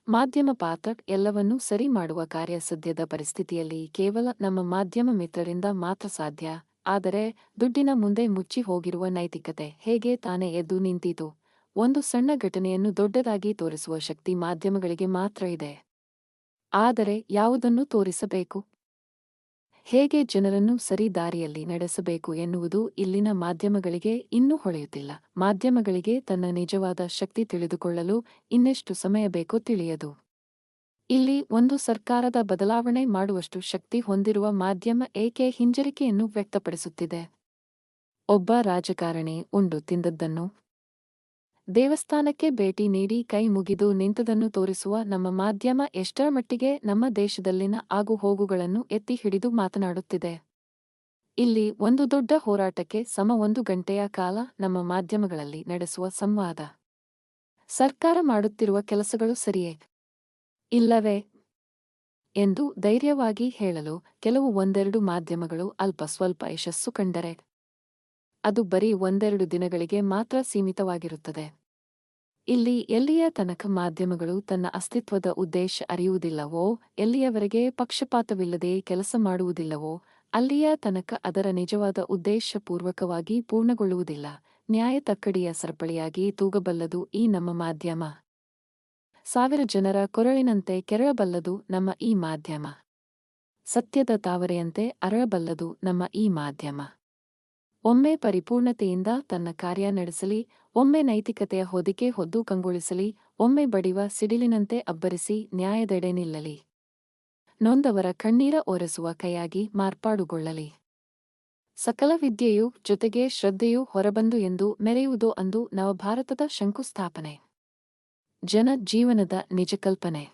ಮಾಧ್ಯಮ ಪಾತ್ರ ಎಲ್ಲವನ್ನೂ ಸರಿ ಮಾಡುವ ಕಾರ್ಯ ಸದ್ಯದ ಪರಿಸ್ಥಿತಿಯಲ್ಲಿ ಕೇವಲ ನಮ್ಮ ಮಾಧ್ಯಮ ಮಿತ್ರರಿಂದ ಮಾತ್ರ ಸಾಧ್ಯ. ಆದರೆ ದುಡ್ಡಿನ ಮುಂದೆ ಮುಚ್ಚಿ ಹೋಗಿರುವ ನೈತಿಕತೆ ಹೇಗೆ ತಾನೇ ಎದ್ದು ನಿಂತೀತು? ಒಂದು ಸಣ್ಣ ಘಟನೆಯನ್ನು ದೊಡ್ಡದಾಗಿ ತೋರಿಸುವ ಶಕ್ತಿ ಮಾಧ್ಯಮಗಳಿಗೆ ಮಾತ್ರ ಇದೆ. ಆದರೆ ಯಾವುದನ್ನು ತೋರಿಸಬೇಕು? ಹೇಗೆ ಜನರನ್ನು ಸರಿ ದಾರಿಯಲ್ಲಿ ನಡೆಸಬೇಕು ಎನ್ನುವುದು ಇಲ್ಲಿನ ಮಾಧ್ಯಮಗಳಿಗೆ ಇನ್ನೂ ಹೊಳೆಯುತ್ತಿಲ್ಲ. ಮಾಧ್ಯಮಗಳಿಗೆ ತನ್ನ ನಿಜವಾದ ಶಕ್ತಿ ತಿಳಿದುಕೊಳ್ಳಲು ಇನ್ನೆಷ್ಟು ಸಮಯ ಬೇಕೋ ತಿಳಿಯದು. ಇಲ್ಲಿ ಒಂದು ಸರ್ಕಾರದ ಬದಲಾವಣೆ ಮಾಡುವಷ್ಟು ಶಕ್ತಿ ಹೊಂದಿರುವ ಮಾಧ್ಯಮ ಏಕೆ ಹಿಂಜರಿಕೆಯನ್ನು ವ್ಯಕ್ತಪಡಿಸುತ್ತಿದೆ? ಒಬ್ಬ ರಾಜಕಾರಣಿ ಉಂಡು ತಿಂದದ್ದನ್ನು ದೇವಸ್ಥಾನಕ್ಕೆ ಭೇಟಿ ನೀಡಿ ಕೈ ಮುಗಿದು ನಿಂತದನ್ನು ತೋರಿಸುವ ನಮ್ಮ ಮಾಧ್ಯಮ ಎಷ್ಟರ ಮಟ್ಟಿಗೆ ನಮ್ಮ ದೇಶದಲ್ಲಿನ ಆಗುಹೋಗುಗಳನ್ನು ಎತ್ತಿ ಹಿಡಿದು ಮಾತನಾಡುತ್ತಿದೆ? ಇಲ್ಲಿ ಒಂದು ದೊಡ್ಡ ಹೋರಾಟಕ್ಕೆ ಸಮ 1 ಗಂಟೆಯ ಕಾಲ ನಮ್ಮ ಮಾಧ್ಯಮಗಳಲ್ಲಿ ನಡೆಸುವ ಸಂವಾದ. ಸರ್ಕಾರ ಮಾಡುತ್ತಿರುವ ಕೆಲಸಗಳು ಸರಿಯೇ? ಇಲ್ಲವೇ? ಎಂದು ಧೈರ್ಯವಾಗಿ ಹೇಳಲು ಕೆಲವು ಒಂದೆರಡು ಮಾಧ್ಯಮಗಳು ಅಲ್ಪ ಸ್ವಲ್ಪ ಯಶಸ್ಸು ಕಂಡರೆ ಅದು ಬರೀ ಒಂದೆರಡು ದಿನಗಳಿಗೆ ಮಾತ್ರ ಸೀಮಿತವಾಗಿರುತ್ತದೆ. ಇಲ್ಲಿ ಎಲ್ಲಿಯ ತನಕ ಮಾಧ್ಯಮಗಳು ತನ್ನ ಅಸ್ತಿತ್ವದ ಉದ್ದೇಶ ಅರಿಯುವುದಿಲ್ಲವೋ, ಎಲ್ಲಿಯವರೆಗೆ ಪಕ್ಷಪಾತವಿಲ್ಲದೆ ಕೆಲಸ ಮಾಡುವುದಿಲ್ಲವೋ, ಅಲ್ಲಿಯ ತನಕ ಅದರ ನಿಜವಾದ ಉದ್ದೇಶ ಪೂರ್ವಕವಾಗಿ ಪೂರ್ಣಗೊಳ್ಳುವುದಿಲ್ಲ. ನ್ಯಾಯ ತಕ್ಕಡಿಯ ಸರಪಳಿಯಾಗಿ ತೂಗಬಲ್ಲದು ಈ ನಮ್ಮ ಮಾಧ್ಯಮ. 1000 ಜನರ ಕೊರಳಿನಂತೆ ಕೆರಳಬಲ್ಲದು ನಮ್ಮ ಈ ಮಾಧ್ಯಮ. ಸತ್ಯದ ತಾವರೆಯಂತೆ ಅರಳಬಲ್ಲದು ನಮ್ಮ ಈ ಮಾಧ್ಯಮ. ಒಮ್ಮೆ ಪರಿಪೂರ್ಣತೆಯಿಂದ ತನ್ನ ಕಾರ್ಯ ನಡೆಸಲಿ, ಒಮ್ಮೆ ನೈತಿಕತೆಯ ಹೊದಿಕೆ ಹೊದ್ದು ಕಂಗೊಳಿಸಲಿ, ಒಮ್ಮೆ ಬಡಿವ ಸಿಡಿಲಿನಂತೆ ಅಬ್ಬರಿಸಿ ನ್ಯಾಯದೆಡೆ ನಿಲ್ಲಲಿ. ನೊಂದವರ ಕಣ್ಣೀರ ಒರೆಸುವ ಕೈಯಾಗಿ ಮಾರ್ಪಾಡುಗೊಳ್ಳಲಿ. ಸಕಲ ವಿದ್ಯೆಯೂ ಜೊತೆಗೆ ಶ್ರದ್ಧೆಯೂ ಹೊರಬಂದು ಎಂದು ಮೆರೆಯುವುದೋ ಅಂದು ನವಭಾರತದ ಶಂಕುಸ್ಥಾಪನೆ. ಜನ ಜೀವನದ ನಿಜಕಲ್ಪನೆ.